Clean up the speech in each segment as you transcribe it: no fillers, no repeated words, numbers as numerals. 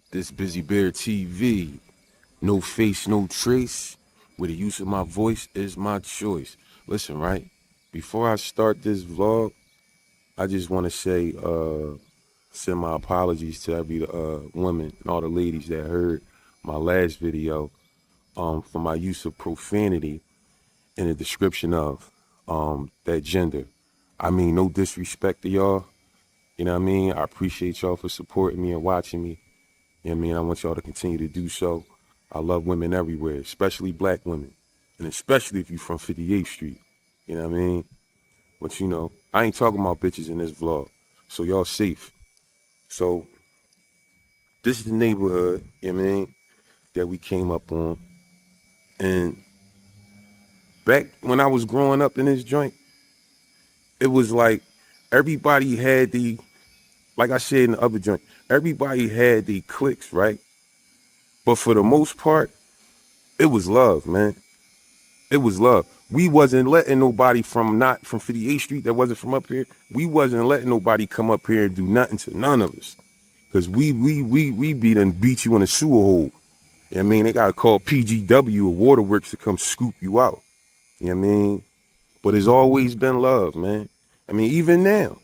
This Busy Bear TV, no face, no trace, where the use of my voice is my choice. Listen, right? Before I start this vlog, I just want to say, send my apologies to every woman and all the ladies that heard my last video for my use of profanity in the description of that gender. I mean, no disrespect to y'all. You know what I mean? I appreciate y'all for supporting me and watching me. You know what I mean? I want y'all to continue to do so. I love women everywhere, especially black women. And especially if you from 58th Street. You know what I mean? But you know, I ain't talking about bitches in this vlog. So y'all safe. So this is the neighborhood, you know what I mean, that we came up on. And back when I was growing up in this joint, it was like everybody had like I said in the other joint, everybody had the cliques, right? But for the most part, it was love, man. It was love. We wasn't letting nobody not from 58th Street that wasn't from up here. We wasn't letting nobody come up here and do nothing to none of us. Cause we beat you in a sewer hole. You know what I mean? They gotta call PGW or Waterworks to come scoop you out. You know what I mean? But it's always been love, man. I mean, even now.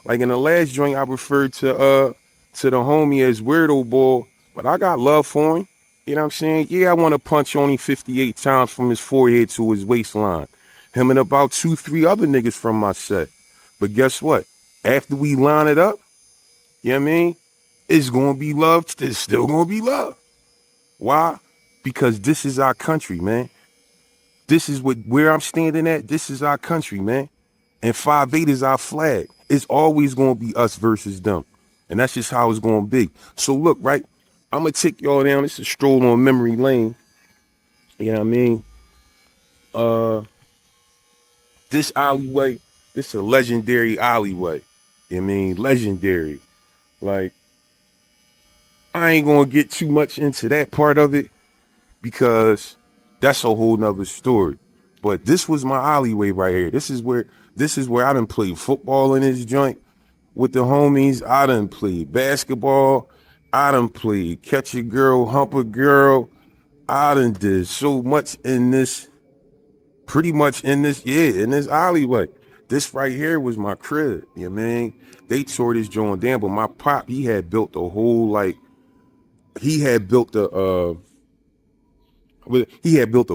Like in the last joint I referred to the homie as Weirdo Boy, but I got love for him. You know what I'm saying? Yeah, I want to punch only 58 times from his forehead to his waistline. Him and about 2, 3 other niggas from my set. But guess what? After we line it up, you know what I mean? It's gonna be love. It's still gonna be love. Why? Because this is our country, man. This is where I'm standing at. This is our country, man. And 5'8" is our flag. It's always gonna be us versus them. And that's just how it's gonna be. So look, right? I'm gonna take y'all down. It's a stroll on memory lane. You know what I mean? Uh, this alleyway, this is a legendary alleyway. You know what I mean? Legendary. Like, I ain't gonna get too much into that part of it because that's a whole nother story. But this was my alleyway right here. This is where I done played football in this joint with the homies. I done played basketball. I done played catch a girl, hump a girl. I done did so much in this, pretty much in this, yeah, in this alleyway. This right here was my crib, you know what I mean? They tore this joint down, but my pop, he had built a whole, like, he had built a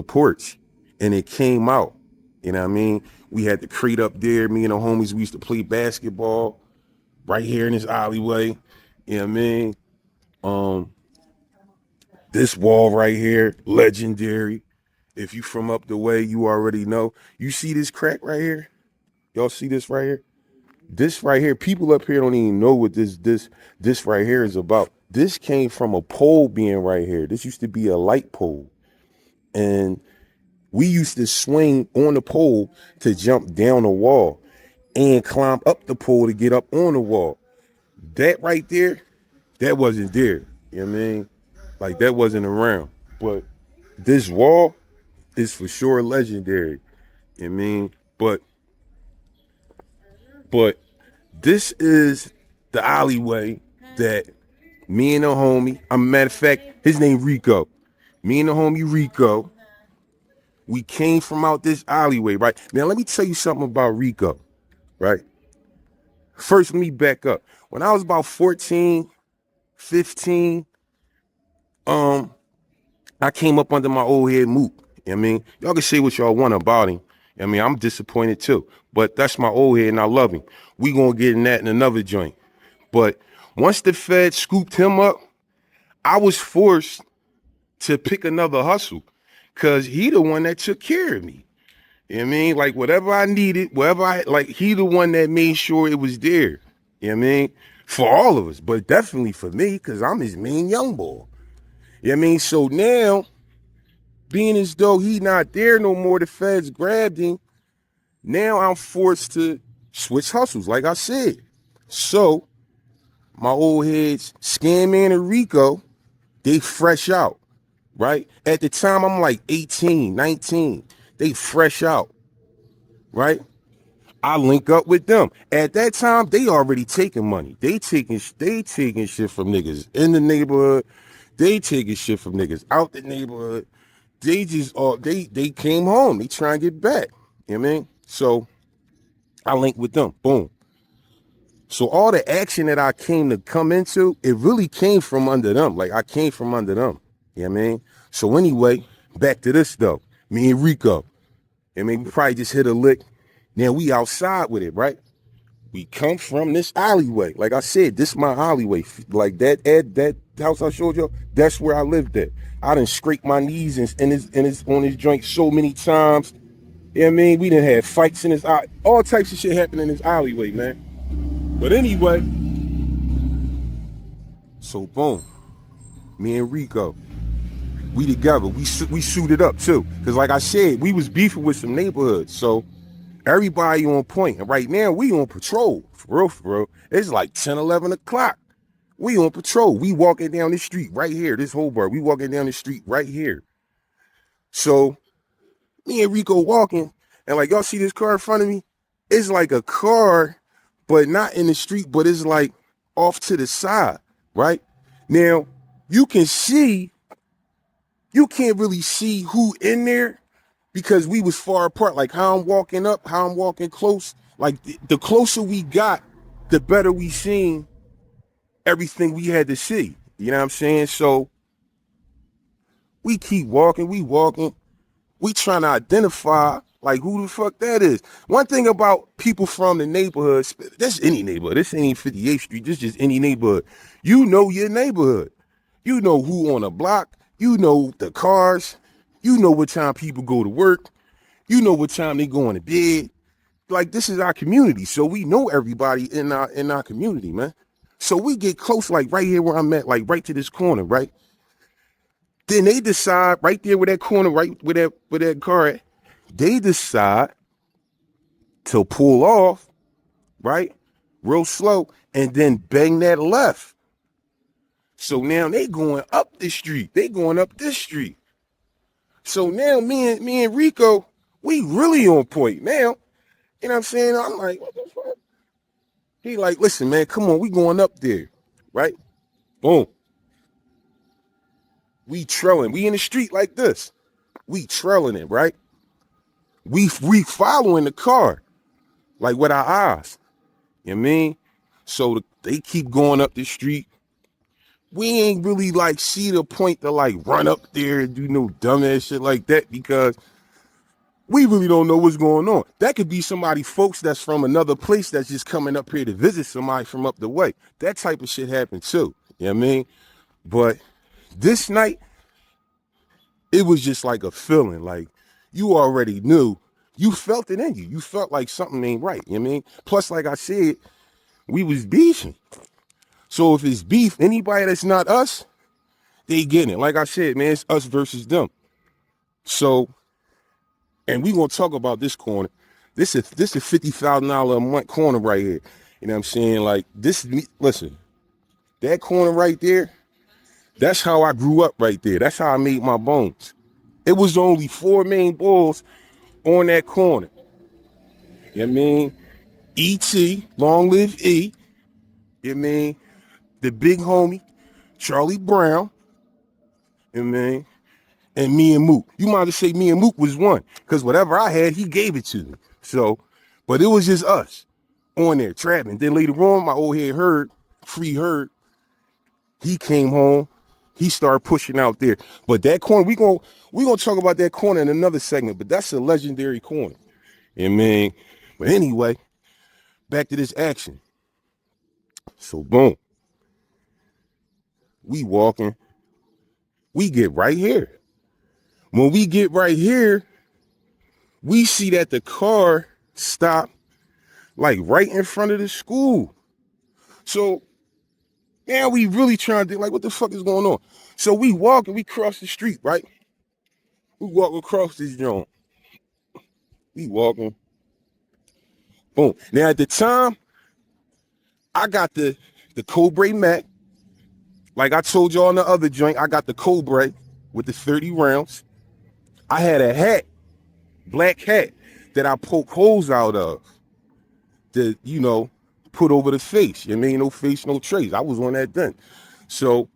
porch and it came out. You know what I mean? We had the crate up there. Me and the homies, we used to play basketball right here in this alleyway. You know what I mean? Um, this wall right here, legendary. If you from up the way, you already know. You see this crack right here? Y'all see this right here? This right here, people up here don't even know what this right here is about. This came from a pole being right here. This used to be a light pole. And we used to swing on the pole to jump down the wall and climb up the pole to get up on the wall. That right there, that wasn't there. You know what I mean? Like that wasn't around. But this wall is for sure legendary. You know what I mean? But this is the alleyway that me and the homie, I'm a matter of fact, his name Rico. Me and the homie Rico, we came from out this alleyway, right? Now let me tell you something about Rico, right? First, let me back up. When I was about 14, 15, um, I came up under my old head Mook. You know what I mean? Y'all can say what y'all want about him. You know what I mean, I'm disappointed too. But that's my old head and I love him. We gonna get in that in another joint. But once the Fed scooped him up, I was forced to pick another hustle. Cause he the one that took care of me. You know what I mean? Like whatever I needed, whatever he the one that made sure it was there. You know what I mean? For all of us, but definitely for me, because I'm his main young boy. You know what I mean? So now, being as though he not there no more, the feds grabbed him. Now I'm forced to switch hustles, like I said. So my old heads, Scanman and Rico, they fresh out, right? At the time, I'm like 18, 19. They fresh out, right? I link up with them. At that time, they already taking money. They taking shit from niggas in the neighborhood. They taking shit from niggas out the neighborhood. They just they came home. They trying to get back. You know what I mean? So I linked with them. Boom. So all the action that I came to come into, it really came from under them. Like I came from under them. You know what I mean? So anyway, back to this though. Me and Rico. I mean, we probably just hit a lick. Now we outside with it, right? We come from this alleyway. Like I said, this is my alleyway. Like that house I showed you, that's where I lived at. I done scraped my knees in his on his joint so many times. You know what I mean? We done had fights in his eye. All types of shit happened in this alleyway, man. But anyway, so boom, me and Rico, we together. We suited up too, cause like I said, we was beefing with some neighborhoods. So everybody on point. And right now we on patrol, for real. It's like 10, 11 o'clock. We on patrol. We walking down the street right here. This whole bar. We walking down the street right here. So me and Rico walking, and like y'all see this car in front of me? It's like a car, but not in the street, but it's like off to the side, right? Now, you can't really see who in there because we was far apart. Like how I'm walking up, how I'm walking close. Like the closer we got, the better we seen everything we had to see. You know what I'm saying? So we keep walking, we trying to identify like who the fuck that is. One thing about people from the neighborhood, this any neighborhood, this ain't 58th Street, this just any neighborhood. You know your neighborhood. You know who on the block, you know the cars, you know what time people go to work, you know what time they going to bed. Like this is our community, so we know everybody in our community, man. So we get close, like right here where I'm at, like right to this corner, right? Then they decide right there with that corner, right with that car at, they decide to pull off, right, real slow, and then bang that left. So now they going up the street. They going up this street. So now me and Rico, we really on point now. You know what I'm saying? I'm like, what the fuck? He like, listen, man, come on, we going up there, right? Boom. We trailing. We in the street like this. We trailing it, right? We following the car, like with our eyes. You know what I mean? So they keep going up the street. We ain't really like see the point to like run up there and do no dumbass shit like that because we really don't know what's going on. That could be somebody, folks that's from another place that's just coming up here to visit somebody from up the way. That type of shit happened too. You know what I mean? But this night, it was just like a feeling. Like you already knew. You felt it in you. You felt like something ain't right. You know what I mean? Plus, like I said, we was beefing. So if it's beef, anybody that's not us, they getting it. Like I said, man, it's us versus them. So, and we gonna talk about this corner. This is $50,000 a month corner right here. You know what I'm saying? Like this, listen, that corner right there, that's how I grew up right there. That's how I made my bones. It was only 4 main bulls on that corner. You know what I mean? E.T., long live E. You know what I mean? The big homie, Charlie Brown. You know what I mean? And me and Mook. You might just say me and Mook was one. Because whatever I had, he gave it to me. So, but it was just us on there trapping. Then later on, my old head Herd, Free Herd, he came home. He started pushing out there. But that corner, we gonna talk about that corner in another segment, but that's a legendary corner. You know what I mean? But anyway, back to this action. So boom. We walking. We get right here. When we get right here, we see that the car stopped like right in front of the school. So now we really trying to think like, what the fuck is going on? So we walk and we cross the street, right? We walk across this joint. We walking. Boom. Now at the time, I got the Cobra Mac. Like I told y'all in the other joint, I got the Cobra with the 30 rounds. I had a hat, black hat, that I poke holes out of. to, put over the face. You know what I mean? No face, no trace. I was on that then. So,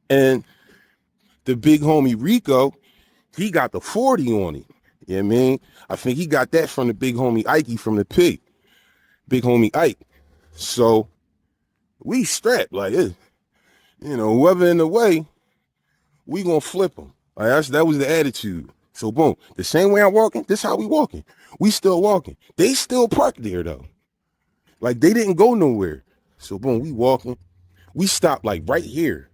and the big homie Rico, he got the 40 on him. You know what I mean? I think he got that from the big homie Ikey from the pig. Big homie Ike. So we strapped like it. Whoever in the way, we gonna flip him. Like that was the attitude. So boom, the same way I'm walking, this how we walking. We still walking. They still parked there though. Like they didn't go nowhere. So boom, we walking. We stopped like right here.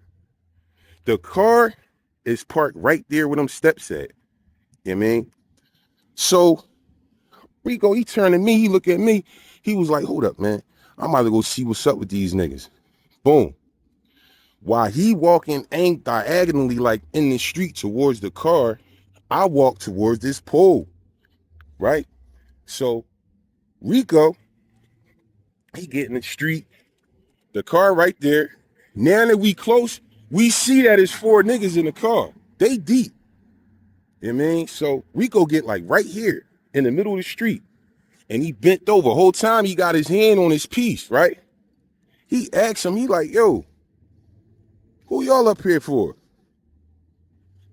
The car is parked right there where them steps at. You know what I mean? So Rico, he turned to me, he looked at me, he was like, hold up, man. I'm about to go see what's up with these niggas. Boom. While he walking diagonally like in the street towards the car, I walk towards this pole, right? So Rico, he get in the street, the car right there. Now that we close, we see that it's 4 niggas in the car. They deep. You know what I mean? So Rico get like right here in the middle of the street. And he bent over. The whole time he got his hand on his piece, right? He asked him, he like, yo, who y'all up here for?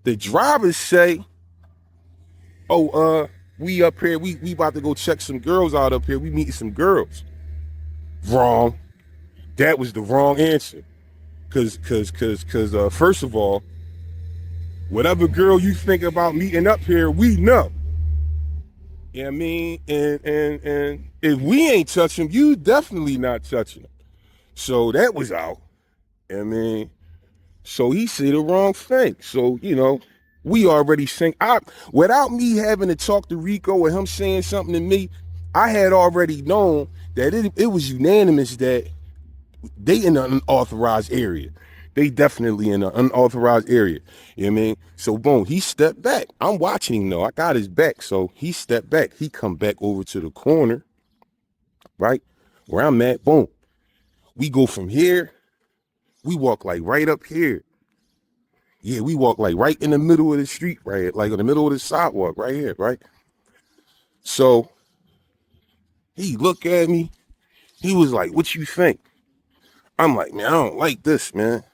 The drivers say, oh, we up here, we about to go check some girls out up here. We meeting some girls. Wrong. That was the wrong answer. Cause first of all, whatever girl you think about meeting up here, we know. You know what I mean? And if we ain't touching them, you definitely not touching them. So that was out. You know what I mean? So he said the wrong thing. So, we already without me having to talk to Rico or him saying something to me, I had already known that it was unanimous that they in an unauthorized area. They definitely in an unauthorized area. You know what I mean? So boom, he stepped back. I'm watching him though. I got his back. So he stepped back. He come back over to the corner, right? Where I'm at, boom. We go from here. We walk like right up here. Yeah, we walk like right in the middle of the street, right? Like in the middle of the sidewalk, right here, right? So he looked at me. He was like, what you think? I'm like, man, I don't like this, man.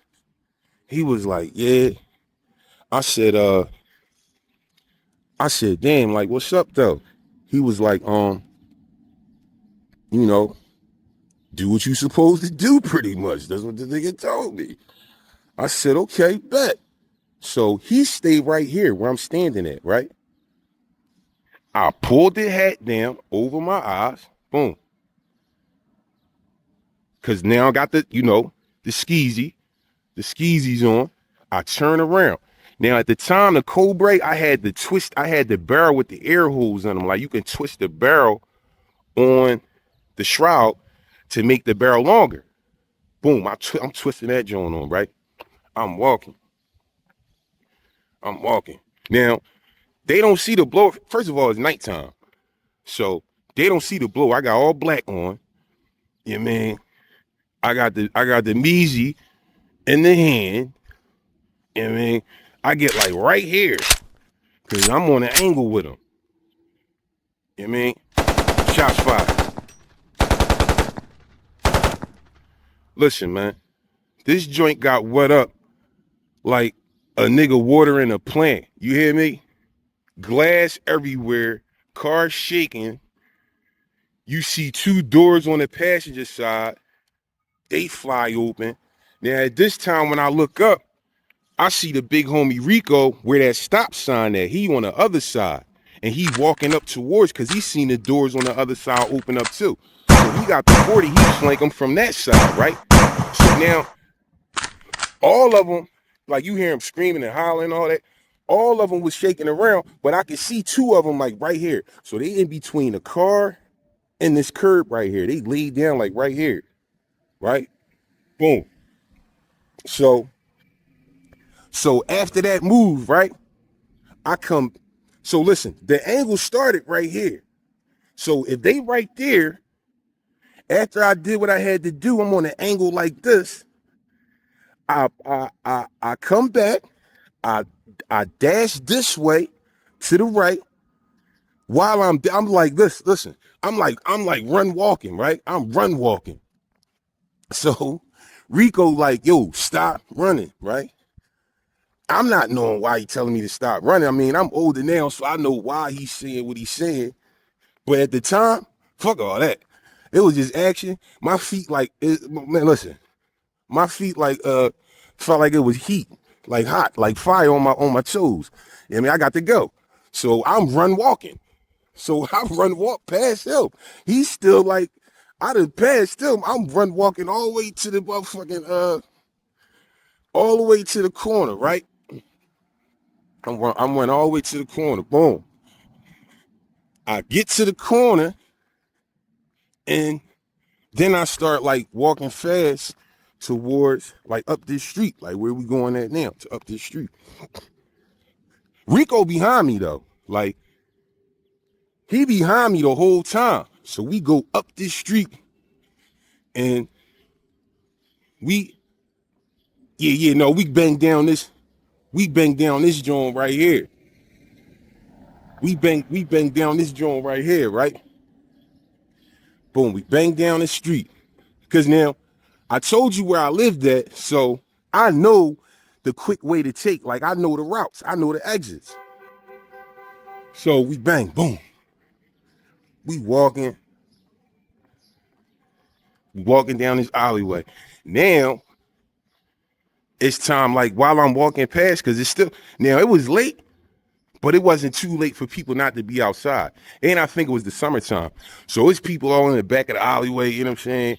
He was like, yeah. I said, damn, like, what's up though? He was like, do what you supposed to do pretty much. That's what the nigga told me. I said, okay, bet. So he stayed right here where I'm standing at, right? I pulled the hat down over my eyes. Boom. Cause now I got the skeezies on. I turn around. Now at the time, the Cobra, I had the barrel with the air holes in them. Like you can twist the barrel on the shroud to make the barrel longer. Boom, I'm twisting that joint on, right? I'm walking. Now, they don't see the blow. First of all, it's nighttime. So they don't see the blow. I got all black on. You know what I mean? I got the Meezy in the hand. You know what I mean? I get like right here. Cause I'm on an angle with him. You know what I mean? Shots fired. Listen, man. This joint got wet up like a nigga watering a plant. You hear me? Glass everywhere, car shaking. You see 2 doors on the passenger side. They fly open. Now at this time when I look up, I see the big homie Rico where that stop sign at. He on the other side. And he walking up towards because he seen the doors on the other side open up too. So he got the 40, he flank him from that side, right? So now, all of them, like you hear him screaming and hollering and all that, all of them was shaking around, but I could see 2 of them like right here. So they in between the car and this curb right here. They laid down like right here, right? Boom. So after that move, right, so listen, the angle started right here. So if they right there, after I did what I had to do, I'm on an angle like this. I come back, I dash this way to the right while I'm like this. Listen, I'm like run walking, right? I'm run walking. So Rico like, yo, stop running, right? I'm not knowing why he telling me to stop running. I mean, I'm older now, so I know why he's saying what he's saying. But at the time, fuck all that. It was just action. My feet man, listen, my feet felt like it was heat, like hot, like fire on my toes. I mean, I got to go. So I'm run walking. So I run walk past him. He's still like, I done passed him. I'm run walking all the way to the motherfucking all the way to the corner, right? I'm run all the way to the corner. Boom. I get to the corner and then I start like walking fast towards like up this street, like where we going at now, to up this street. Rico behind me though, like he behind me the whole time. So we go up this street and we, no, we bang down this joint right here. We bang down this joint right here, right? Boom, we bang down the street. Cause now I told you where I lived at, so I know the quick way to take. Like I know the routes, I know the exits. So we bang, boom. We walking down this alleyway. Now it's time, like while I'm walking past, because it's still, now it was late, but it wasn't too late for people not to be outside. And I think it was the summertime. So it's people all in the back of the alleyway, you know what I'm saying?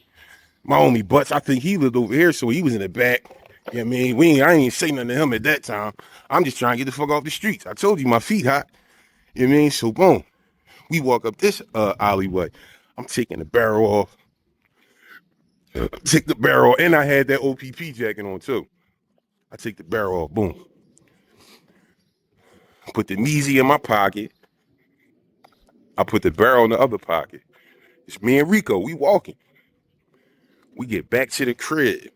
My homie Butts, I think he lived over here, so he was in the back. You know what I mean? I ain't even say nothing to him at that time. I'm just trying to get the fuck off the streets. I told you my feet hot. You know what I mean? So boom, we walk up this alleyway. I'm taking the barrel off. Take the barrel, and I had that OPP jacket on too. I take the barrel off, boom. Put the Meezy in my pocket. I put the barrel in the other pocket. It's me and Rico, we walking. We get back to the crib.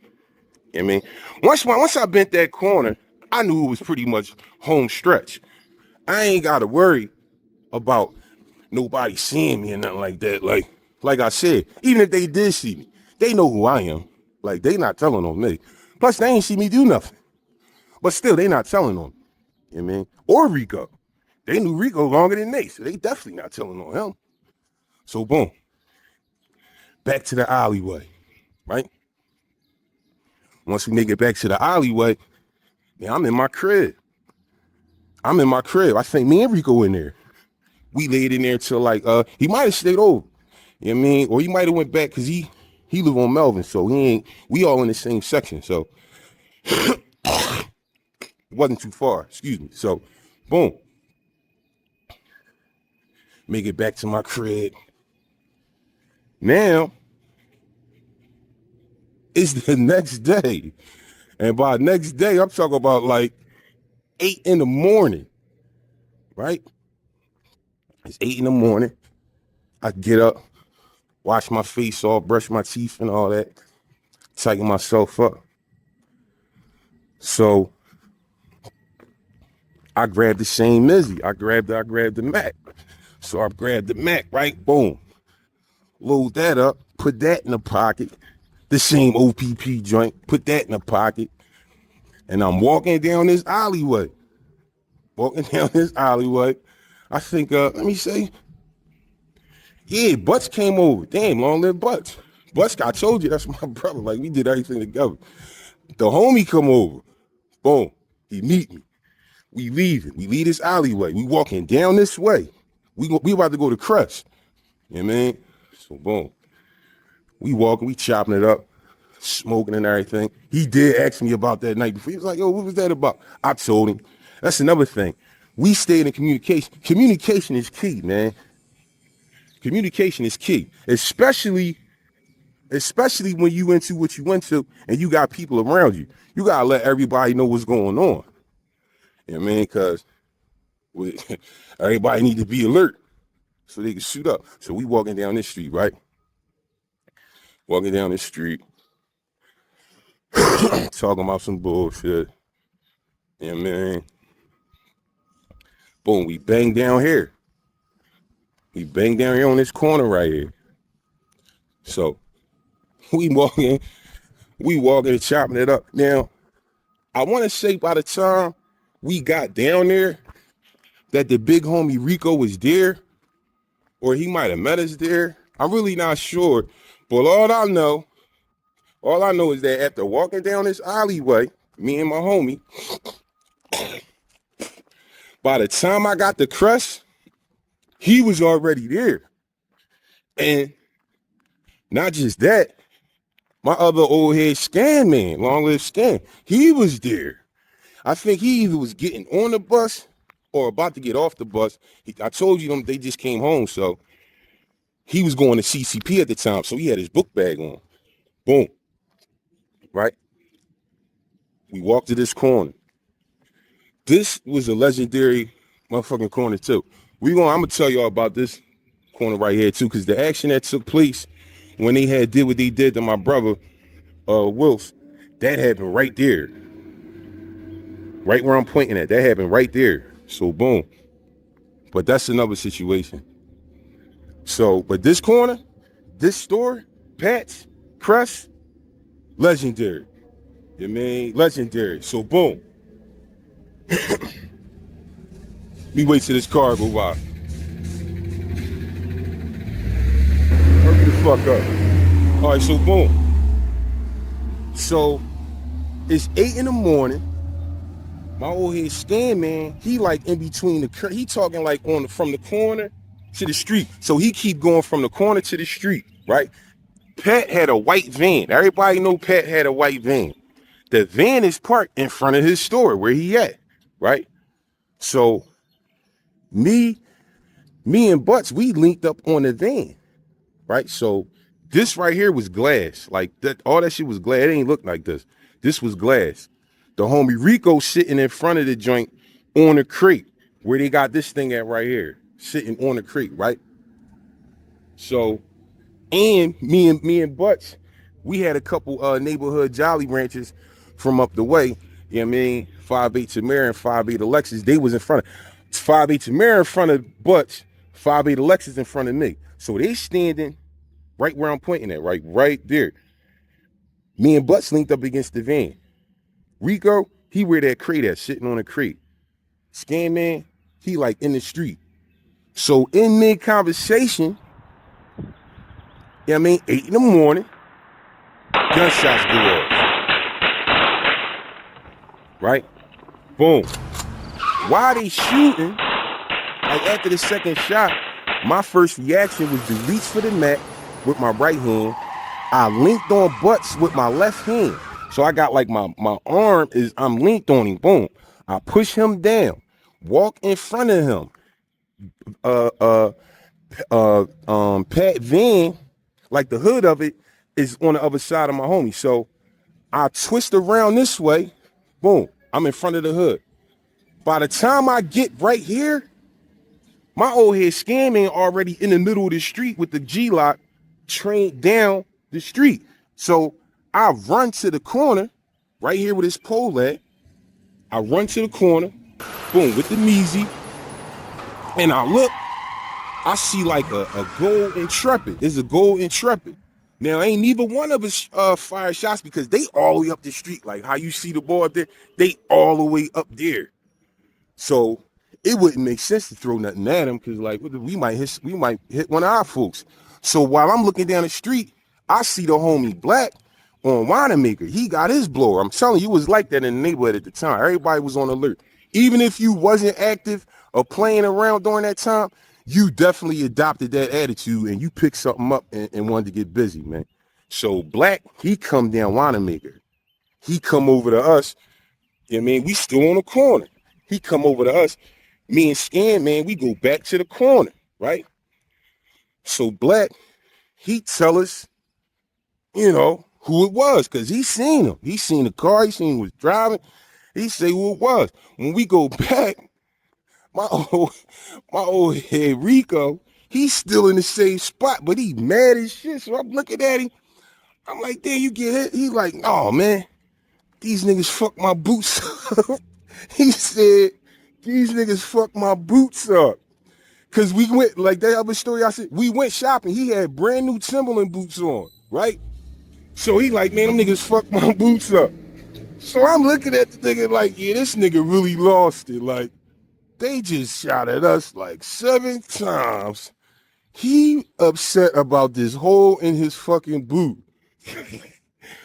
You know what I mean? Once I bent that corner, I knew it was pretty much home stretch. I ain't got to worry about nobody seeing me or nothing like that. Like I said, even if they did see me, they know who I am. Like, they not telling on me. Plus, they ain't see me do nothing. But still, they not telling on me. You know what I mean? Or Rico. They knew Rico longer than me, so they definitely not telling on him. So, boom. Back to the alleyway, right? Once we make it back to the alleyway, yeah, I'm in my crib. I think me and Rico in there. We laid in there till like, he might have stayed over. You know what I mean? Or he might have went back because he live on Melvin, so we all in the same section, so it wasn't too far, excuse me. So, boom. Make it back to my crib. Now, it's the next day. And by next day, I'm talking about like 8 in the morning, right? It's 8 in the morning. I get up, wash my face off, brush my teeth and all that, tighten myself up. So I grabbed the same Mizzy. I grabbed the Mac. So I grabbed the Mac, right? Boom. Load that up, put that in the pocket. The same OPP joint, put that in the pocket. And I'm walking down this alleyway. I think, let me say, yeah, Butts came over. Damn, long live Butts. Butts, I told you, that's my brother. Like, we did everything together. The homie come over. Boom. He meet me. We leaving. We leave this alleyway. We walking down this way. We about to go to Crush. You know what I mean? So, boom. We walking, we chopping it up, smoking and everything. He did ask me about that night before. He was like, yo, what was that about? I told him. That's another thing. We stayed in communication. Communication is key, man. Communication is key, especially when you into what you went to and you got people around you. You gotta let everybody know what's going on. You know what I mean? Because everybody need to be alert so they can suit up. So we walking down this street, right? Walking down this street, talking about some bullshit. You know what I mean? Boom, we bang down here. We bang down here on this corner right here. So we walking and chopping it up. Now, I want to say by the time we got down there that the big homie Rico was there, or he might have met us there. I'm really not sure. But all I know is that after walking down this alleyway, me and my homie, by the time I got the crest, he was already there. And not just that, my other old head Scan man, long live Scan, he was there. I think he either was getting on the bus or about to get off the bus. I told you them they just came home, so he was going to CCP at the time, so he had his book bag on. Boom. Right? We walked to this corner. This was a legendary motherfucking corner too. I'm gonna tell y'all about this corner right here too, because the action that took place when they did what they did to my brother, Wilf, that happened right there. Right where I'm pointing at. That happened right there. So boom. But that's another situation. So, but this corner, this store, Pat's, Crest, legendary. You mean legendary. So boom. We wait till this car go by. Hurry the fuck up. All right, so boom. So it's 8 in the morning. My old head Stan man, he like in between he talking like from the corner to the street. So he keep going from the corner to the street, right? Pat had a white van. Everybody know Pat had a white van. The van is parked in front of his store where he at, right? So me and Butts, we linked up on the van, right? So this right here was glass. Like that, all that shit was glass. It ain't look like this. This was glass. The homie Rico sitting in front of the joint on the crate where they got this thing at right here, sitting on the crate, right? So, and me and Butts, we had a couple neighborhood Jolly Ranchers from up the way. You know what I mean? 5'8" Tamara and 5'8" Alexis. They was in front of 5'8" Tamara in front of Butts, 5'8" Alexis in front of me. So they standing right where I'm pointing at, right there. Me and Butts linked up against the van. Rico, he where that crate at, sitting on a crate. Scan man, he like in the street. So in mid-conversation, you know what I mean, 8 in the morning, gunshots go off. Right? Boom. While they shooting, like after the second shot, my first reaction was to reach for the mat with my right hand. I linked on Butts with my left hand. So I got like my arm I'm linked on him. Boom. I push him down. Walk in front of him. Pat van, like the hood of it, is on the other side of my homie. So I twist around this way. Boom. I'm in front of the hood. By the time I get right here, my old head Scan man already in the middle of the street with the G-lock trained down the street. So I run to the corner, right here with his pole at. I run to the corner, boom, with the Measy. And I look, I see like a gold Intrepid. It's a gold Intrepid. Now, ain't neither one of us fire shots because they all the way up the street. Like how you see the boy up there, they all the way up there. So it wouldn't make sense to throw nothing at him because like we might hit one of our folks. So while I'm looking down the street, I see the homie Black on Wanamaker. He got his blower. I'm telling you, it was like that in the neighborhood at the time. Everybody was on alert. Even if you wasn't active or playing around during that time, you definitely adopted that attitude and you picked something up and wanted to get busy, man. So Black, he come down Wanamaker. He come over to us. You know what I mean? We still on the corner. He come over to us. Me and Scan, man, we go back to the corner, right? So Black, he tell us, you know, who it was, because he seen him. He seen the car, he seen who was driving. He say who it was. When we go back, my old head Rico, he's still in the same spot, but he mad as shit. So I'm looking at him. I'm like, damn, you get hit? He like, oh man, these niggas fuck my boots up. He said, these niggas fuck my boots up. Cause we went, like that other story I said, we went shopping. He had brand new Timberland boots on, right? So he like, man, them niggas fucked my boots up. So I'm looking at the nigga like, yeah, this nigga really lost it. Like, they just shot at us like 7 times. He upset about this hole in his fucking boot.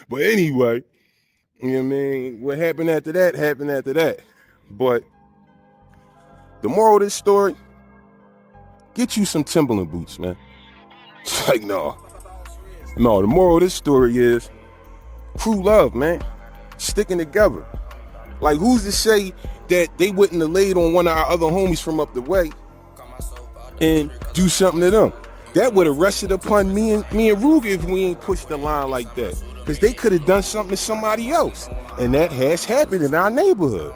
But anyway, you know what I mean? What happened after that happened after that. But the moral of this story, get you some Timberland boots, man. It's like, no. No, the moral of this story is true love, man. Sticking together. Like, who's to say that they wouldn't have laid on one of our other homies from up the way and do something to them? That would have rested upon me and Ruger if we ain't pushed the line like that. Because they could have done something to somebody else. And that has happened in our neighborhood.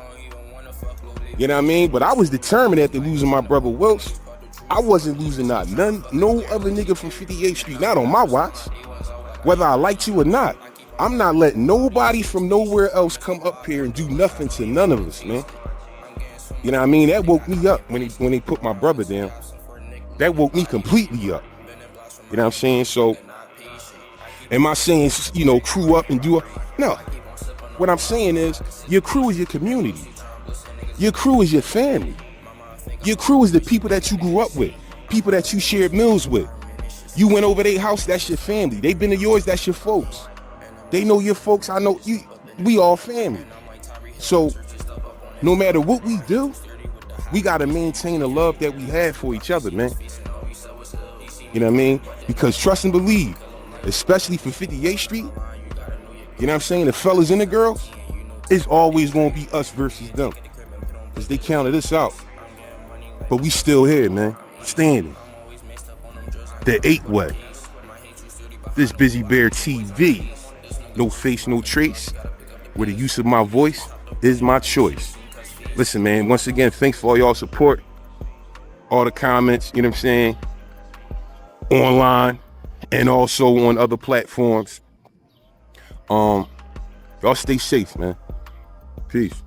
You know what I mean? But I was determined after losing my brother Wilkes. I wasn't losing no other nigga from 58th Street, not on my watch. Whether I liked you or not. I'm not letting nobody from nowhere else come up here and do nothing to none of us, man. You know what I mean? That woke me up when they put my brother down. That woke me completely up. You know what I'm saying? So, am I saying, you know, crew up and do it? No. What I'm saying is, your crew is your community. Your crew is your family. Your crew is the people that you grew up with. People that you shared meals with. You went over their house, that's your family. They've been to yours, that's your folks. They know your folks, I know you. We all family. So, no matter what we do, we gotta maintain the love that we have for each other, man. You know what I mean? Because trust and believe, especially for 58th Street, you know what I'm saying? The fellas and the girls, it's always gonna be us versus them. Because they counted us out. But we still here, man. Standing. The 8-way. This Busy Bear TV. No face, no trace. Where the use of my voice is my choice. Listen, man, once again, thanks for all y'all support. All the comments, you know what I'm saying? Online and also on other platforms. Y'all stay safe, man. Peace.